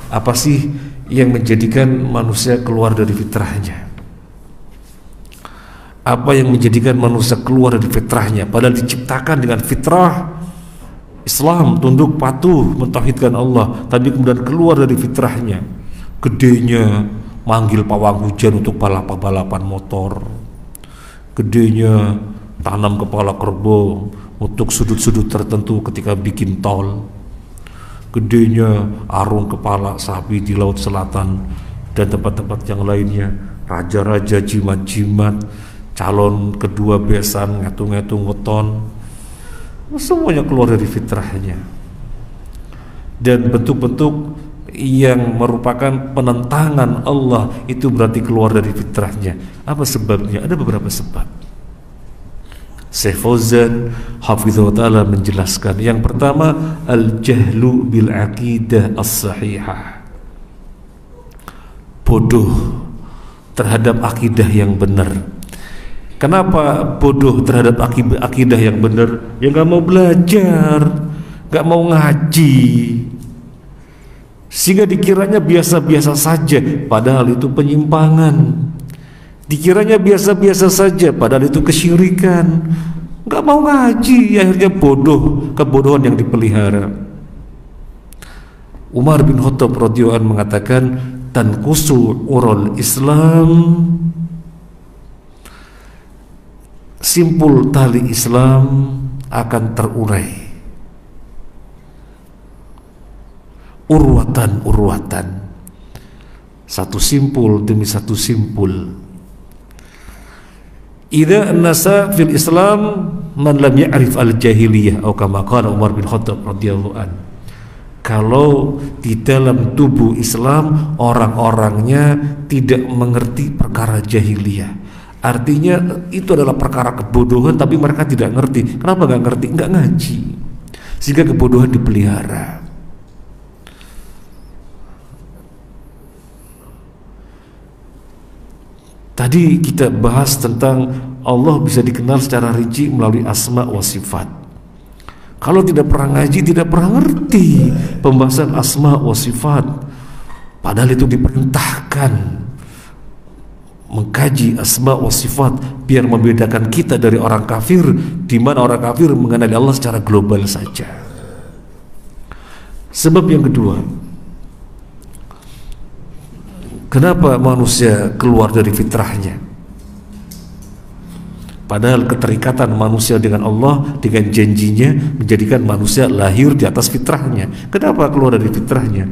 Apa sih yang menjadikan manusia keluar dari fitrahnya? Apa yang menjadikan manusia keluar dari fitrahnya? Padahal diciptakan dengan fitrah Islam, tunduk patuh mentauhidkan Allah, tapi kemudian keluar dari fitrahnya. Gedenya manggil pawang hujan untuk balapan motor, gedenya tanam kepala kerbau untuk sudut-sudut tertentu ketika bikin tol, gedenya arung kepala sapi di Laut Selatan dan tempat-tempat yang lainnya, raja-raja, jimat-jimat, calon kedua besan, ngetung-ngetung weton, semuanya keluar dari fitrahnya. Dan bentuk-bentuk yang merupakan penentangan Allah itu berarti keluar dari fitrahnya. Apa sebabnya? Ada beberapa sebab. Syekh Fauzan hafizahullah ta'ala menjelaskan. Yang pertama, al-jahlu bil aqidah as-sahihah, bodoh terhadap akidah yang benar. Kenapa bodoh terhadap akidah yang benar? Ya gak mau belajar, gak mau ngaji, sehingga dikiranya biasa-biasa saja, padahal itu penyimpangan. Dikiranya biasa-biasa saja, padahal itu kesyirikan. Gak mau ngaji, akhirnya bodoh, kebodohan yang dipelihara. Umar bin Khattab radhiyallahu anhu mengatakan, tanqusul urul Islam, simpul tali Islam akan terurai urwatan, satu simpul demi satu simpul. Idza nasa fil Islam man lam ya'rif al-jahiliyah, atau kama qala Umar bin Khattab radhiyallahu an. Kalau di dalam tubuh Islam orang-orangnya tidak mengerti perkara jahiliyah, artinya itu adalah perkara kebodohan, tapi mereka tidak ngerti. Kenapa nggak ngerti? Nggak ngaji, sehingga kebodohan dipelihara. Tadi kita bahas tentang Allah bisa dikenal secara rinci melalui asma wa sifat. Kalau tidak pernah ngaji, tidak pernah ngerti pembahasan asma wa sifat. Padahal itu diperintahkan mengkaji asma wa sifat biar membedakan kita dari orang kafir, di mana orang kafir mengenali Allah secara global saja. Sebab yang kedua, kenapa manusia keluar dari fitrahnya? Padahal keterikatan manusia dengan Allah, dengan janjinya, menjadikan manusia lahir di atas fitrahnya. Kenapa keluar dari fitrahnya?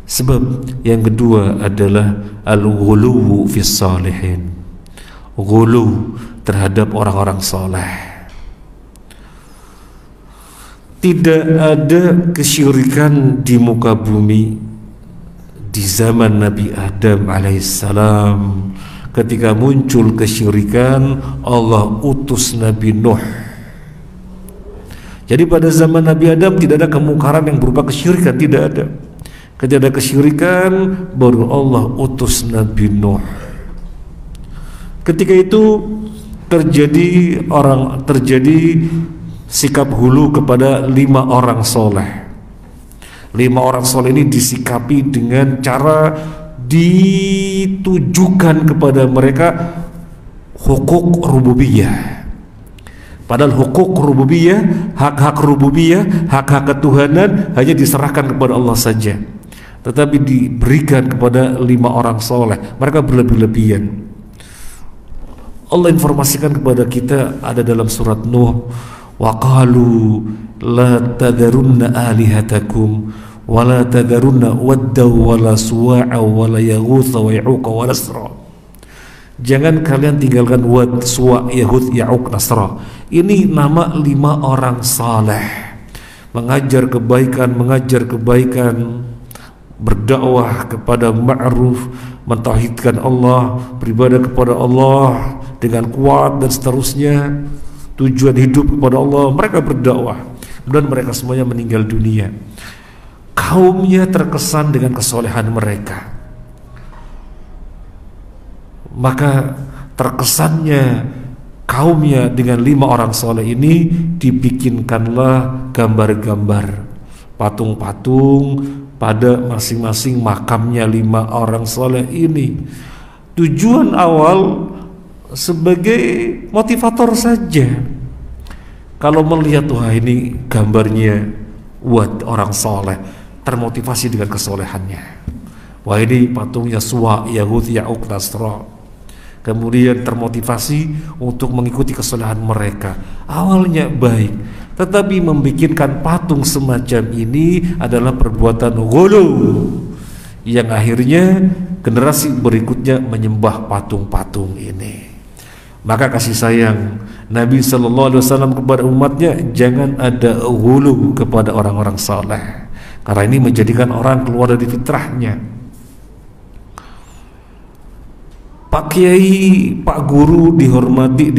Sebab yang kedua adalah al-ghuluwu fis salihin, ghulu terhadap orang-orang soleh. Tidak ada kesyirikan di muka bumi di zaman Nabi Adam alaihissalam. Ketika muncul kesyirikan, Allah utus Nabi Nuh. Jadi pada zaman Nabi Adam tidak ada kemungkaran yang berupa kesyirikan, tidak ada. Ketika ada kesyirikan, baru Allah utus Nabi Nuh. Ketika itu terjadi sikap hulu kepada 5 orang soleh. 5 orang soleh ini disikapi dengan cara ditujukan kepada mereka hukuk rububiyah. Padahal hukuk rububiyah, hak-hak rububiyah, hak-hak ketuhanan hanya diserahkan kepada Allah saja, tetapi diberikan kepada 5 orang soleh. Mereka berlebih-lebihan. Allah informasikan kepada kita, ada dalam surat Nuh, wa qalu la tadharunna alihatakum wa la tadharunna wadda wa la suwa'a wa la yaghutha wa ya'uqa wa nasra. Jangan kalian tinggalkan Wad, Suwa, Yahud, Ya'uq, Nasra. Ini nama 5 orang saleh, mengajar kebaikan, berdakwah kepada ma'ruf, mentauhidkan Allah, beribadah kepada Allah dengan kuat dan seterusnya, tujuan hidup kepada Allah. Mereka berdakwah dan mereka semuanya meninggal dunia. Kaumnya terkesan dengan kesolehan mereka. Maka terkesannya kaumnya dengan 5 orang soleh ini dibikinkanlah gambar-gambar patung-patung pada masing-masing makamnya 5 orang soleh ini. Tujuan awal sebagai motivator saja. Kalau melihat wah ini gambarnya buat orang soleh, termotivasi dengan kesolehannya. Wah ini patungnya Suwa, Yahud, Ya'uq, Nasra. Kemudian termotivasi untuk mengikuti kesolehan mereka. Awalnya baik, tetapi membikinkan patung semacam ini adalah perbuatan ghulu, yang akhirnya generasi berikutnya menyembah patung-patung ini. Maka kasih sayang Nabi SAW kepada umatnya, jangan ada ghulu kepada orang-orang saleh, karena ini menjadikan orang keluar dari fitrahnya. Pak Kiai, Pak Guru dihormati,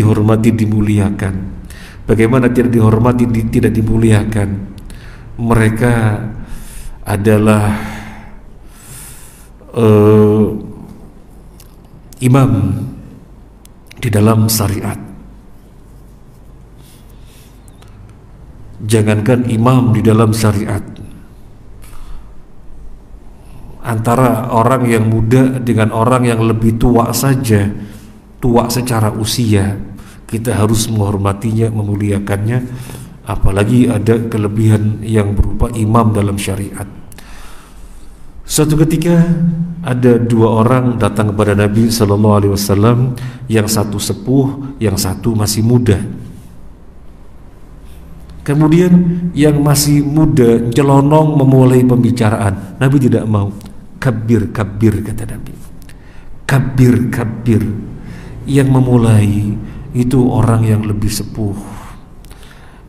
dimuliakan. Bagaimana tidak dihormati, tidak dimuliakan? Mereka adalah imam di dalam syariat. Jangankan imam di dalam syariat, antara orang yang muda dengan orang yang lebih tua saja, tua secara usia, kita harus menghormatinya, memuliakannya, apalagi ada kelebihan yang berupa imam dalam syariat. Suatu ketika ada 2 orang datang kepada Nabi SAW, yang satu sepuh, yang satu masih muda. Kemudian yang masih muda nyelonong memulai pembicaraan. Nabi tidak mau. Kabir, kabir, kata Nabi. Kabir, kabir. Yang memulai itu orang yang lebih sepuh.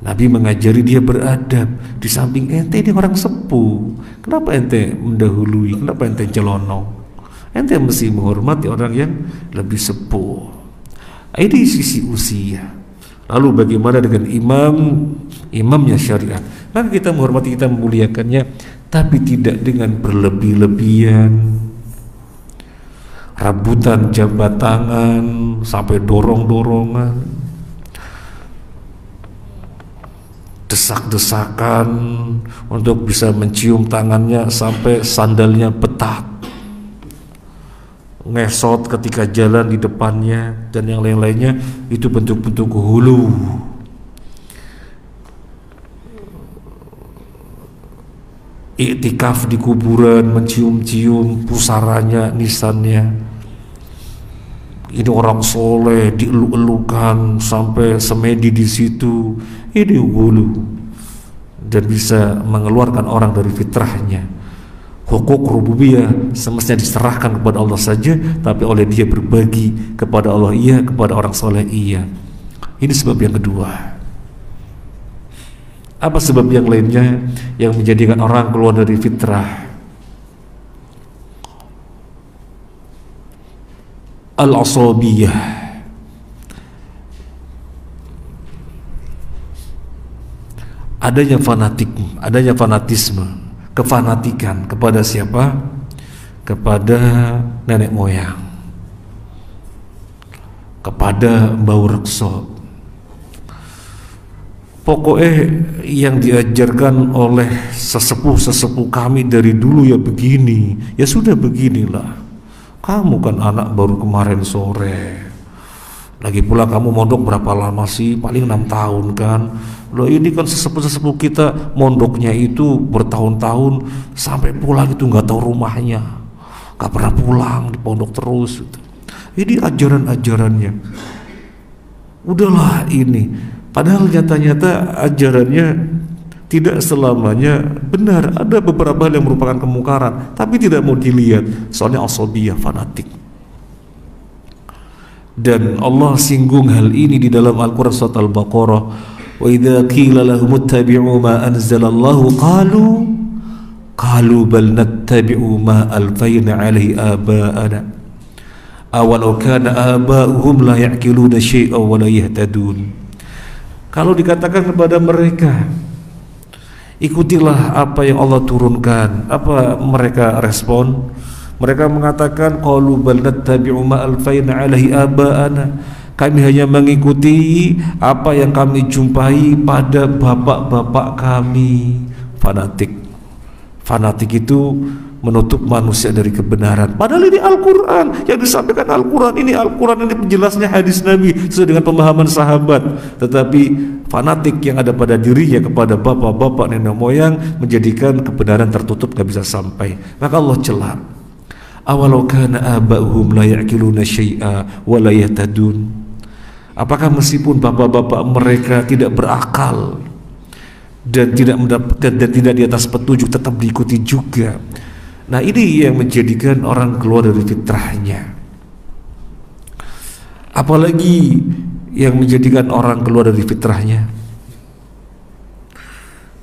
Nabi mengajari dia beradab. Di samping ente ini orang sepuh, kenapa ente mendahului? Kenapa ente celonong? Ente mesti menghormati orang yang lebih sepuh. Ini sisi usia. Lalu bagaimana dengan imamnya syariat? Maka kita menghormati, kita memuliakannya, tapi tidak dengan berlebih-lebihan, rebutan jabat tangan sampai dorong-dorongan, desak-desakan untuk bisa mencium tangannya sampai sandalnya petak, ngesot ketika jalan di depannya, dan yang lain-lainnya. Itu bentuk-bentuk hulu. Iktikaf di kuburan, mencium-cium pusaranya, nisannya. Ini orang soleh, dieluk-elukan sampai semedi di situ. Ini hulu, dan bisa mengeluarkan orang dari fitrahnya. Hukuk rububiyah semestinya diserahkan kepada Allah saja, tapi oleh dia berbagi kepada Allah iya, kepada orang soleh iya. Ini sebab yang kedua. Apa sebab yang lainnya yang menjadikan orang keluar dari fitrah? Al-asabiyah, adanya fanatisme, kefanatikan kepada siapa? Kepada nenek moyang, kepada Mbau Rekso. Pokoknya yang diajarkan oleh sesepuh kami dari dulu ya begini, ya sudah beginilah. Kamu kan anak baru kemarin sore. Lagi pula kamu mondok berapa lama sih? Paling 6 tahun kan. Loh ini kan sesepuh kita mondoknya itu bertahun-tahun, sampai pulang itu nggak tahu rumahnya, nggak pernah pulang, di pondok terus gitu. Ini ajaran-ajarannya. Udahlah ini. Padahal nyata-nyata ajarannya tidak selamanya benar. Ada beberapa hal yang merupakan kemungkaran, tapi tidak mau dilihat, soalnya asabiyah, fanatik. Dan Allah singgung hal ini di dalam Al-Quran surat Al-Baqarah. Wa idza qila lahum ittabi'u ma anzalallahu qalu bal nattabi'u ma alfayna 'alaihi aba'ana awalau kana aba'uhum la ya'qiluna syai'an wa la yahtadun. Kalau dikatakan kepada mereka, ikutilah apa yang Allah turunkan, apa mereka respon? Mereka mengatakan qalu bal nattabi'u ma alfaina 'alaihi aba'ana. Kami hanya mengikuti apa yang kami jumpai pada bapak-bapak kami. Fanatik itu menutup manusia dari kebenaran. Padahal ini Al-Quran, yang disampaikan Al-Quran ini penjelasnya hadis Nabi sesuai dengan pemahaman sahabat. Tetapi fanatik yang ada pada dirinya kepada bapak-bapak nenek moyang menjadikan kebenaran tertutup, gak bisa sampai. Maka Allah celah, awalau kana aba'uhum la ya'qiluna syai'a wa la yahtadun. Apakah meskipun bapak-bapak mereka tidak berakal dan tidak mendapatkan dan tidak di atas petunjuk, tetap diikuti juga. Nah, ini yang menjadikan orang keluar dari fitrahnya. Apalagi yang menjadikan orang keluar dari fitrahnya?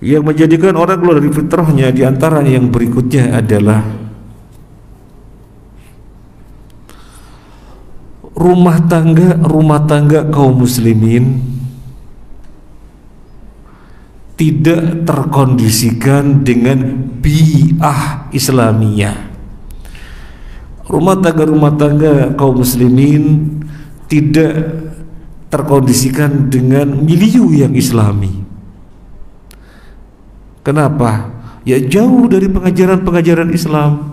Yang menjadikan orang keluar dari fitrahnya di antara yang berikutnya adalah rumah tangga kaum muslimin tidak terkondisikan dengan bi'ah Islamiyah. Rumah tangga kaum muslimin tidak terkondisikan dengan milieu yang islami. Kenapa? Ya jauh dari pengajaran-pengajaran Islam.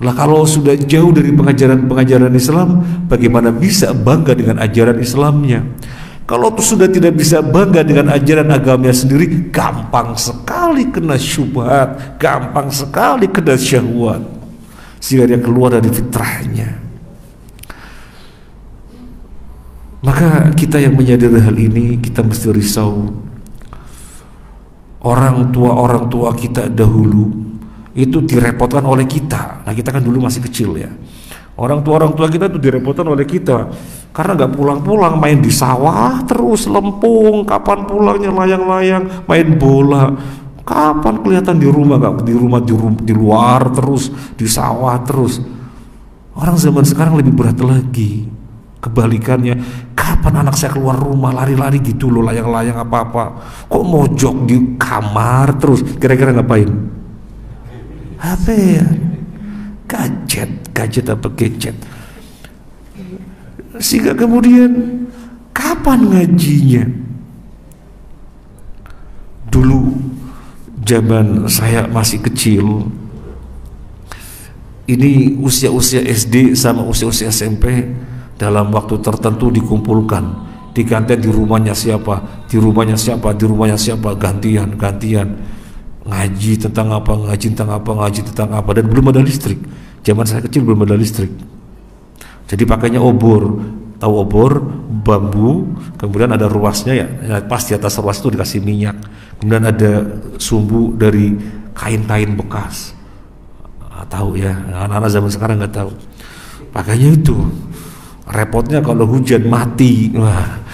Lah kalau sudah jauh dari pengajaran-pengajaran Islam, bagaimana bisa bangga dengan ajaran Islamnya? Kalau sudah tidak bisa bangga dengan ajaran agamanya sendiri, gampang sekali kena syubhat, gampang sekali kena syahwat, sehingga dia keluar dari fitrahnya. Maka kita yang menyadari hal ini, kita mesti risau. Orang tua kita dahulu itu direpotkan oleh kita. Nah, kita kan dulu masih kecil ya. Orang tua kita itu direpotkan oleh kita karena nggak pulang-pulang, main di sawah terus, lempung, kapan pulangnya, layang-layang, main bola, kapan kelihatan di rumah, nggak di luar terus, di sawah terus. Orang zaman sekarang lebih berat lagi, kebalikannya, kapan anak saya keluar rumah lari-lari gitu loh, layang-layang apa-apa, kok mojok di kamar terus, kira-kira ngapain? HP ya, gadget apa gadget. Sehingga kemudian kapan ngajinya? Dulu zaman saya masih kecil, ini usia-usia SD sama usia-usia SMP dalam waktu tertentu dikumpulkan di kantin, di rumahnya siapa, di rumahnya siapa, di rumahnya siapa, gantian ngaji tentang apa, ngaji tentang apa, dan belum ada listrik. Zaman saya kecil belum ada listrik, jadi pakainya obor. Tahu obor, bambu, kemudian ada ruasnya ya, pas di atas ruas itu dikasih minyak, kemudian ada sumbu dari kain-kain bekas. Tahu ya, anak-anak zaman sekarang nggak tahu. Pakainya itu, repotnya kalau hujan mati. Wah.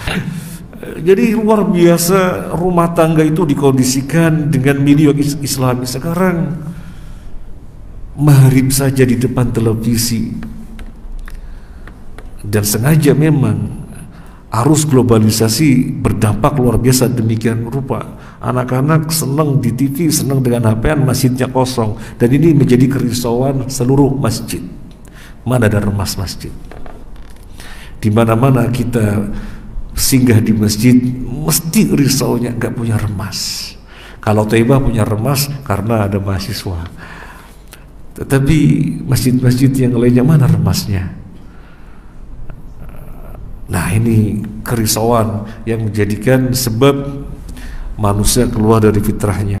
Jadi luar biasa, rumah tangga itu dikondisikan dengan milieu Islami. Sekarang maghrib saja di depan televisi, dan sengaja memang arus globalisasi berdampak luar biasa demikian rupa. Anak-anak senang di TV, senang dengan HP-an, masjidnya kosong, dan ini menjadi kerisauan seluruh masjid. Mana ada remas masjid? Di mana-mana kita singgah di masjid, mesti risaunya nggak punya remas. Kalau Taibah punya remas karena ada mahasiswa, tetapi masjid-masjid yang lainnya mana remasnya? Nah, ini kerisauan yang menjadikan sebab manusia keluar dari fitrahnya.